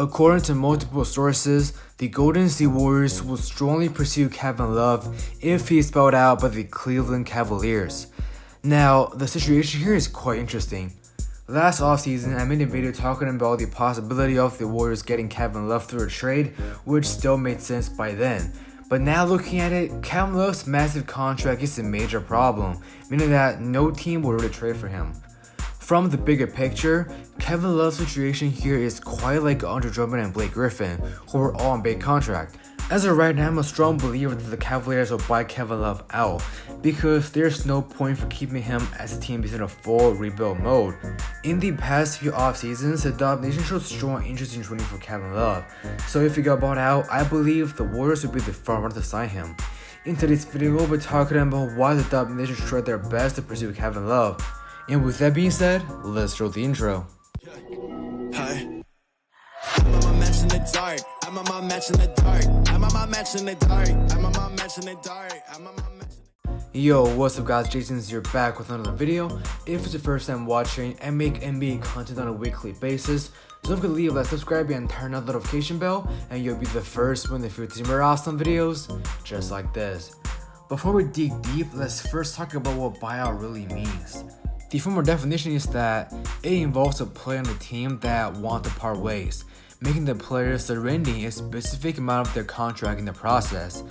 According to multiple sources, the Golden State Warriors will strongly pursue Kevin Love if he is spelled out by the Cleveland Cavaliers. Now, the situation here is quite interesting. Last offseason, I made a video talking about the possibility of the Warriors getting Kevin Love through a trade, which still made sense by then. But now looking at it, Kevin Love's massive contract is a major problem, meaning that no team will really trade for him. From the bigger picture, Kevin Love's situation here is quite like Andre Drummond and Blake Griffin, who are all on big contract. As of right now, I'm a strong believer that the Cavaliers will buy Kevin Love out, because there's no point for keeping him as the team is in a full rebuild mode. In the past few off seasons, the Dub Nation showed strong interest in trading for Kevin Love, so if he got bought out, I believe the Warriors would be the front runner to sign him. In today's video, we'll be talking about why the Dub Nation should try their best to pursue Kevin Love. And with that being said, let's roll the intro. Hi. I'm on my match in the dark. I'm on my match in the dark. I'm on my match in the dark. I'm on my match in the dark. I'm on my match. Yo, what's up guys, Jason's here back with another video. If it's your first time watching, I make NBA content on a weekly basis, so don't forget to leave that subscribe and turn on the notification bell, and you'll be the first when they see more awesome videos just like this. Before we dig deep, let's first talk about what buyout really means. The formal definition is that it involves a player on the team that want to part ways, making the player surrendering a specific amount of their contract in the process.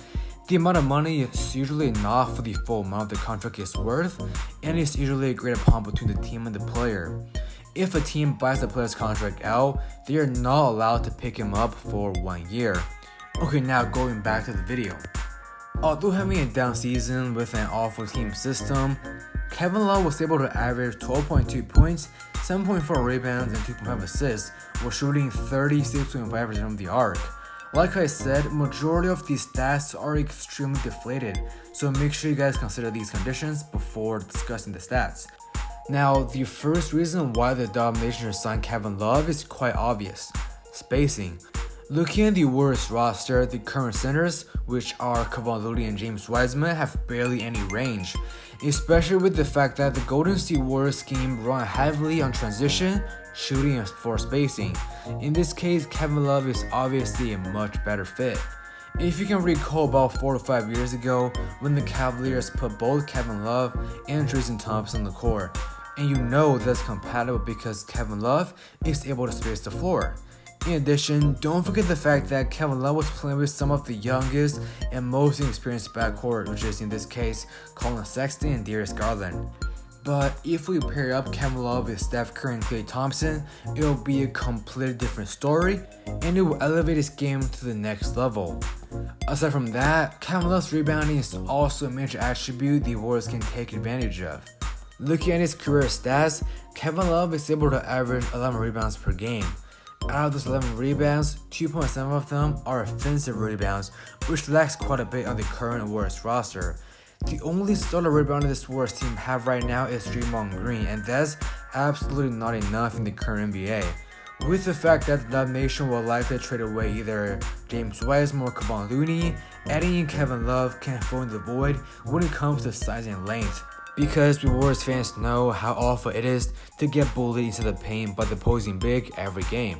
The amount of money is usually not for the full amount the contract is worth, and is usually agreed upon between the team and the player. If a team buys the player's contract out, they are not allowed to pick him up for 1 year. Okay, now going back to the video. Although having a down season with an awful team system, Kevin Love was able to average 12.2 points, 7.4 rebounds, and 2.5 assists, while shooting 36.5% from the arc. Like I said, majority of these stats are extremely deflated, so make sure you guys consider these conditions before discussing the stats. Now, the first reason why the Dub Nation should sign Kevin Love is quite obvious: spacing. Looking at the Warriors roster, the current centers, which are Cavaliers and James Wiseman, have barely any range, especially with the fact that the Golden State Warriors scheme run heavily on transition, shooting, and floor spacing. In this case, Kevin Love is obviously a much better fit. If you can recall about 4 to 5 years ago, when the Cavaliers put both Kevin Love and Tristan Thompson on the court, and you know that's compatible because Kevin Love is able to space the floor. In addition, don't forget the fact that Kevin Love was playing with some of the youngest and most inexperienced backcourt, which is in this case Colin Sexton and Darius Garland. But if we pair up Kevin Love with Steph Curry and Klay Thompson, it will be a completely different story, and it will elevate his game to the next level. Aside from that, Kevin Love's rebounding is also a major attribute the Warriors can take advantage of. Looking at his career stats, Kevin Love is able to average 11 rebounds per game. Out of those 11 rebounds, 2.7 of them are offensive rebounds, which lacks quite a bit on the current Warriors roster. The only starter rebounder this Warriors team have right now is Draymond Green, and that's absolutely not enough in the current NBA. With the fact that the Dub Nation will likely trade away either James Wiseman or Cavaliers, adding in Kevin Love can fill in the void when it comes to size and length, because the Warriors fans know how awful it is to get bullied into the paint by the opposing big every game.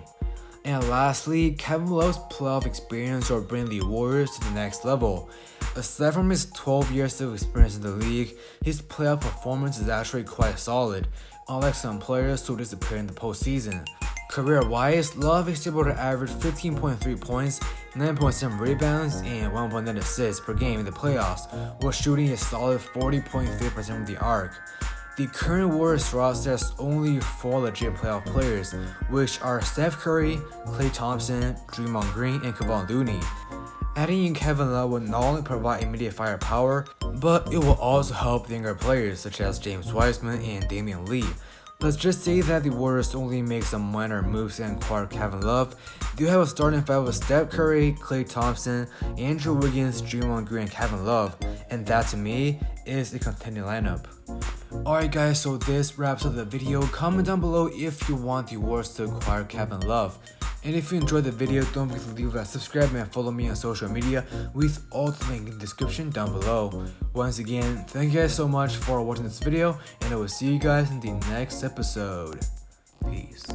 And lastly, Kevin Love's playoff experience will bring the Warriors to the next level. Aside from his 12 years of experience in the league, his playoff performance is actually quite solid, unlike some players who disappear in the postseason. Career-wise, Love is able to average 15.3 points, 9.7 rebounds, and 1.9 assists per game in the playoffs, while shooting a solid 40.3% from the arc. The current Warriors roster has only 4 legit playoff players, which are Steph Curry, Klay Thompson, Draymond Green, and Cavaliers. Adding in Kevin Love will not only provide immediate firepower, but it will also help the younger players such as James Wiseman and Damian Lee. Let's just say that the Warriors only make some minor moves and acquire Kevin Love. They have a starting five with Steph Curry, Klay Thompson, Andrew Wiggins, Draymond Green, and Kevin Love, and that to me is a contending lineup. Alright guys, so this wraps up the video. Comment down below if you want the Warriors to acquire Kevin Love. And if you enjoyed the video, don't forget to leave a subscribe and follow me on social media with all the link in the description down below. Once again, thank you guys so much for watching this video, and I will see you guys in the next episode. Peace.